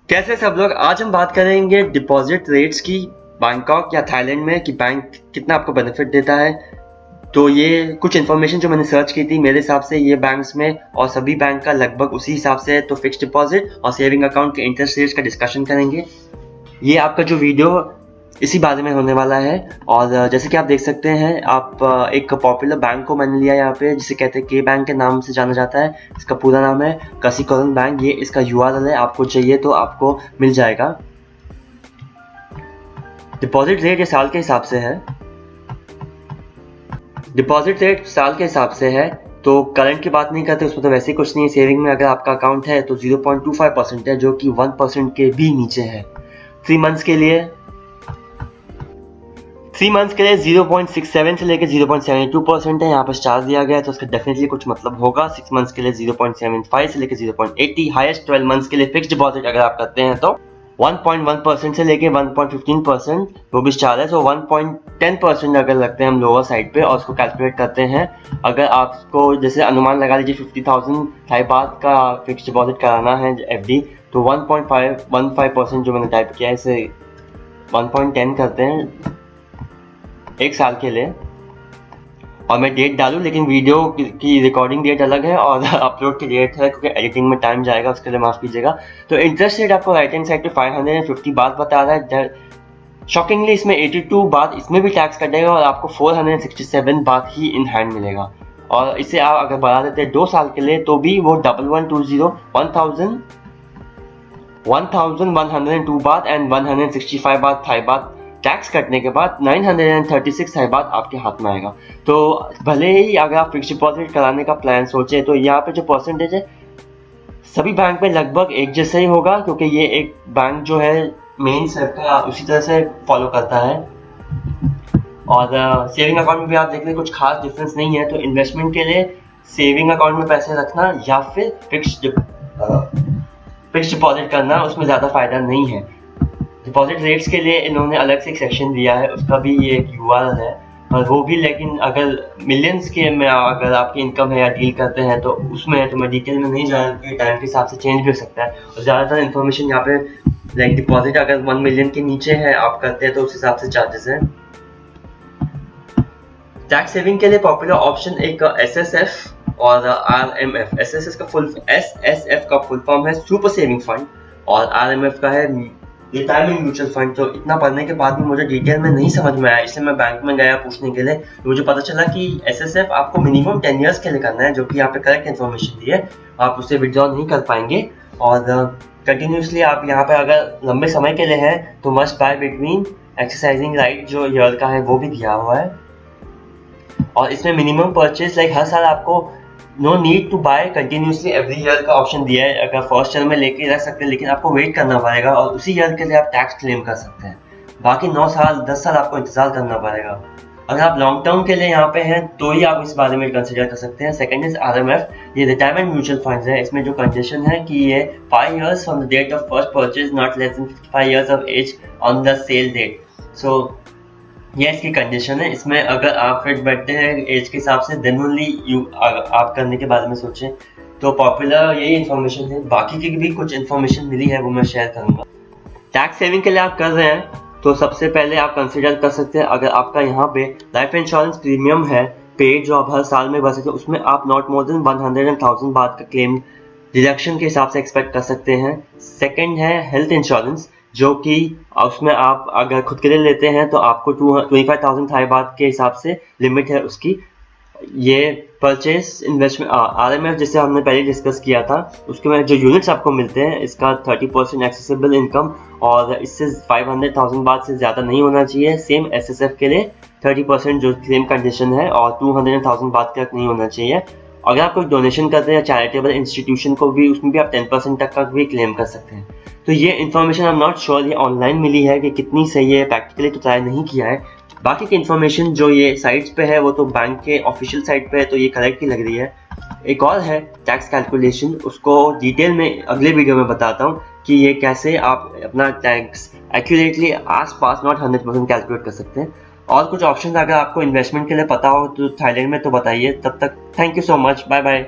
कैसे सब लोग, आज हम बात करेंगे डिपॉजिट रेट्स की बैंकॉक या थाईलैंड में कि बैंक कितना आपको बेनिफिट देता है। तो ये कुछ इन्फॉर्मेशन जो मैंने सर्च की थी, मेरे हिसाब से ये बैंक्स में और सभी बैंक का लगभग उसी हिसाब से है। तो फिक्स्ड डिपॉजिट और सेविंग अकाउंट के इंटरेस्ट रेट्स का डिस्कशन करेंगे। ये आपका जो वीडियो इसी बारे में होने वाला है। और जैसे कि आप देख सकते हैं, आप एक पॉपुलर बैंक को मैंने लिया यहाँ पे, जिसे कहते हैं के बैंक के नाम से जाना जाता है। इसका पूरा नाम है कसीकोरन बैंक। ये इसका यूआरएल है, आपको चाहिए तो आपको मिल जाएगा। डिपॉजिट रेट ये साल के हिसाब से है। डिपॉजिट रेट साल के हिसाब से है, तो करंट की बात नहीं करते, उसमें तो वैसे ही कुछ नहीं है। सेविंग में अगर आपका अकाउंट है तो 0.25% है, जो कि 1% के भी नीचे है। 3 मंथ्स के लिए 0.67 से लेकर 0.72% है। यहाँ पर चार्ज दिया गया है, तो उसका डेफिनेटली कुछ मतलब होगा। 6 मंथ्स के लिए 0.75 से लेकर 0.80। हाईएस्ट 12 मंथ्स के लिए फिक्स्ड डिपॉजिट अगर आप करते हैं तो 1.1% से लेके 1.15% वो भी चार्ज है। सो 1.10% अगर लगते हैं हम लोअर साइड पे और उसको कैलकुलेट करते हैं। अगर आपको जैसे अनुमान लगा लीजिए 50,000 थाई बात का फिक्स डिपॉजिट कराना है एफडी, तो 1.15% जो मैंने टाइप किया है इसे 1.10 करते हैं एक साल के लिए। और मैं डेट डालूं, लेकिन वीडियो की रिकॉर्डिंग डेट अलग है और अपलोड की डेट है, क्योंकि एडिटिंग में टाइम जाएगा, उसके लिए माफ कीजिएगा। तो इंटरेस्ट रेट आपको राइट हैंड साइड पे 550 बात बता रहा है। शॉकिंगली इसमें 82 बात इसमें भी टैक्स कटेगा और आपको 467 बात ही इन हैंड मिलेगा। और इसे आप अगर बढ़ा देते हैं 2 साल के लिए, तो भी वो 1120 बात एंड 165 बात थाई बात टैक्स कटने के बाद 936 थाई बात आपके हाथ में आएगा। तो भले ही अगर आप फिक्स डिपॉजिट कराने का प्लान सोचें, तो यहाँ पे जो परसेंटेज है सभी बैंक में लगभग एक जैसा ही होगा, क्योंकि ये एक बैंक जो है मेन सरकार उसी तरह से फॉलो करता है। और सेविंग अकाउंट में भी आप देख लें कुछ खास डिफरेंस नहीं है। तो इन्वेस्टमेंट के लिए सेविंग अकाउंट में पैसे रखना या फिर फिक्स डिपॉजिट करना, उसमें ज़्यादा फायदा नहीं है। डिपॉजिट रेट्स के लिए इन्होंने अलग से एक सेक्शन दिया है, उसका भी ये एक यूआरएल है। और वो भी, लेकिन अगर मिलियंस के में अगर आपकी इनकम है या डील करते हैं तो उसमें तो मैं डिटेल में नहीं जाना, क्योंकि टाइम के हिसाब से चेंज भी हो सकता है। और ज़्यादातर इन्फॉर्मेशन यहाँ पे लाइक डिपॉजिट अगर 1 मिलियन के नीचे है आप करते हैं तो उस हिसाब से चार्जेस हैं। टैक्स सेविंग के लिए पॉपुलर ऑप्शन एक एसएसएफ और आरएमएफ। एसएसएफ का फुल फॉर्म है सुपर सेविंग फंड और आरएमएफ का है रिटायरमेंट म्यूचुअल फंड। तो इतना पढ़ने के बाद भी मुझे डिटेल में नहीं समझ में आया, इसलिए मैं बैंक में गया पूछने के लिए। तो मुझे पता चला कि एसएसएफ आपको मिनिमम 10 इयर्स के लिए करना है, जो कि यहाँ पे करेक्ट इन्फॉर्मेशन दी है। आप उसे विड्रॉ नहीं कर पाएंगे और कंटिन्यूसली आप यहाँ पे अगर लंबे समय के लिए है तो must buy between exercising right जो ईयर का है वो भी दिया हुआ है। और इसमें मिनिमम परचेज लाइक हर साल आपको no need to buy continuously every year का ऑप्शन दिया है। अगर फर्स्ट ईयर में लेके रख सकते हैं, लेकिन आपको वेट करना पड़ेगा और उसी ईयर के लिए आप टैक्स क्लेम कर सकते हैं। बाकी 9 साल 10 साल आपको इंतजार करना पड़ेगा। अगर आप लॉन्ग टर्म के लिए यहाँ पे हैं तो ही आप इस बारे में कंसिडर कर सकते हैं। सेकंड इज आरएमएफ, ये रिटायरमेंट म्यूचुअल फंड्स है। इसमें जो कंडीशन है कि ये 5 years from the date of first purchase, not less than 55 years of age on the sale date. So ये इसकी कंडीशन है। इसमें अगर आप फिट बैठते हैं एज के हिसाब से, देन ओनली आप करने के बारे में सोचें। तो पॉपुलर यही इन्फॉर्मेशन है। बाकी की भी कुछ इन्फॉर्मेशन मिली है वो मैं शेयर करूंगा। टैक्स सेविंग के लिए आप कर रहे हैं तो सबसे पहले आप कंसिडर कर सकते हैं, अगर आपका यहाँ पे लाइफ इंश्योरेंस प्रीमियम है पेड जो आप हर साल में भर सकते हैं, उसमें आप नॉट मोर देन 100,000 बात का क्लेम डिडक्शन के हिसाब से एक्सपेक्ट कर सकते हैं। सेकंड है हेल्थ इंश्योरेंस, जो कि उसमें आप अगर खुद के लिए लेते हैं तो आपको 25,000 थाई बात के हिसाब से लिमिट है उसकी। ये परचेज इन्वेस्टमेंट आरएमएफ जिसे हमने पहले डिस्कस किया था, उसके में जो यूनिट्स आपको मिलते हैं इसका 30% एक्सेसिबल इनकम और इससे 500,000 बात से ज़्यादा नहीं होना चाहिए। सेम एसएसएफ के लिए 30% जो क्लेम कंडीशन है और 200,000 बात तक नहीं होना चाहिए। अगर आप कोई डोनेशन करते हैं या चैरिटेबल इंस्टीट्यूशन को भी, उसमें भी आप 10% तक का भी क्लेम कर सकते हैं। तो ये information I am not sure ये ऑनलाइन मिली है कि कितनी सही है, प्रैक्टिकली तो ट्राई नहीं किया है। बाकी की इन्फॉर्मेशन जो ये साइट्स पे है वो तो बैंक के ऑफिशियल साइट पे है, तो ये करेक्ट ही लग रही है। एक और है टैक्स कैलकुलेशन, उसको डिटेल में अगले वीडियो में बताता हूँ कि ये कैसे आप अपना टैक्स एक्यूरेटली आसपास नॉट 100% कैलकुलेट कर सकते हैं। और कुछ ऑप्शन अगर आपको इन्वेस्टमेंट के लिए पता हो तो थाईलैंड में तो बताइए। तब तक thank you so much, bye bye.